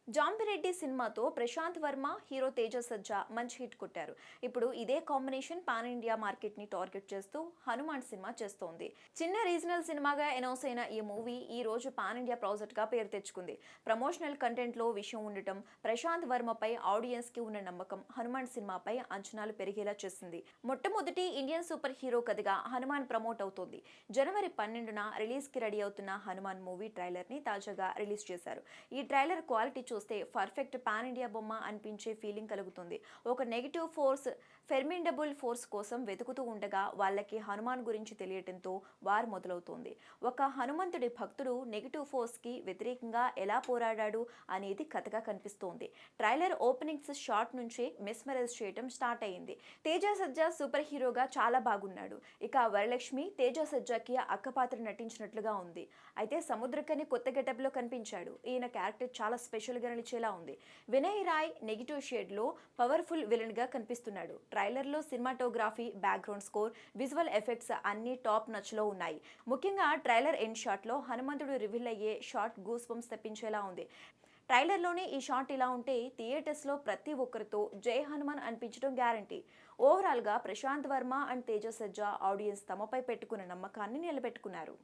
జాంబిరెడ్డి సినిమాతో ప్రశాంత్ వర్మ, హీరో తేజ సజ్జా మంచి హిట్ కొట్టారు. ఇప్పుడు ఇదే కాంబినేషన్ పాన్ ఇండియా మార్కెట్ ని టార్గెట్ చేస్తూ హనుమాన్ సినిమా చేస్తోంది. చిన్న రీజనల్ సినిమాగా అనౌన్స్ అయిన ఈ మూవీ ఈ రోజు పాన్ ఇండియా ప్రాజెక్ట్ గా పేరు తెచ్చుకుంది. ప్రమోషనల్ కంటెంట్ లో విషయం ఉండటం, ప్రశాంత్ వర్మపై ఆడియన్స్ కి ఉన్న నమ్మకం హనుమాన్ సినిమాపై అంచనాలు పెరిగేలా చేసింది. మొట్టమొదటి ఇండియన్ సూపర్ హీరో కథగా హనుమాన్ ప్రమోట్ అవుతోంది. జనవరి 12న రిలీజ్ కి రెడీ అవుతున్న హనుమాన్ మూవీ ట్రైలర్ ని తాజాగా రిలీజ్ చేశారు. ఈ ట్రైలర్ క్వాలిటీ చూస్తే పర్ఫెక్ట్ పాన్ ఇండియా బొమ్మ అనిపించే ఫీలింగ్ కలుగుతుంది. ఒక నెగిటివ్ ఫోర్స్ ఫెర్మిండబుల్ ఫోర్స్ కోసం వెతుకుతూ ఉండగా వాళ్ళకి హనుమాన్ గురించి తెలియటంతో వార్ మొదలవుతోంది. ఒక హనుమంతుడి భక్తుడు నెగిటివ్ ఫోర్స్ కి వ్యతిరేకంగా ఎలా పోరాడాడు అనేది కథగా కనిపిస్తోంది. ట్రైలర్ ఓపెనింగ్స్ షాట్ నుంచి మెస్మరైజ్ చేయడం స్టార్ట్ అయింది. తేజ సజ్జా సూపర్ హీరోగా చాలా బాగున్నాడు. ఇక వరలక్ష్మి తేజ సజ్జాకి అక్కపాత్ర నటించినట్లుగా ఉంది. అయితే సముద్రకని కొత్త గెటప్ లో కనిపించాడు. ఈయన క్యారెక్టర్ చాలా స్పెషల్ గా నిలిచేలా ఉంది. వినయ్ రాయ్ నెగిటివ్ షేడ్ లో పవర్ఫుల్ విలన్ గా కనిపిస్తున్నాడు. ట్రైలర్ లో cinematography, background score, visual effects అన్ని టాప్ నచ్ లో ఉన్నాయి. ముఖ్యంగా ట్రైలర్ ఎండ్ షాట్ లో హనుమంతుడు రివీల్ అయ్యే షాట్ గూస్ బంప్స్ తెప్పించేలా ఉంది. ట్రైలర్లోనే ఈ షాట్ ఇలా ఉంటే థియేటర్స్లో ప్రతి ఒక్కరితో జై హనుమాన్ అనిపించడం గ్యారంటీ. ఓవరాల్గా ప్రశాంత్ వర్మ అండ్ తేజ సజ్జా ఆడియన్స్ తమపై పెట్టుకున్న నమ్మకాన్ని నిలబెట్టుకున్నారు.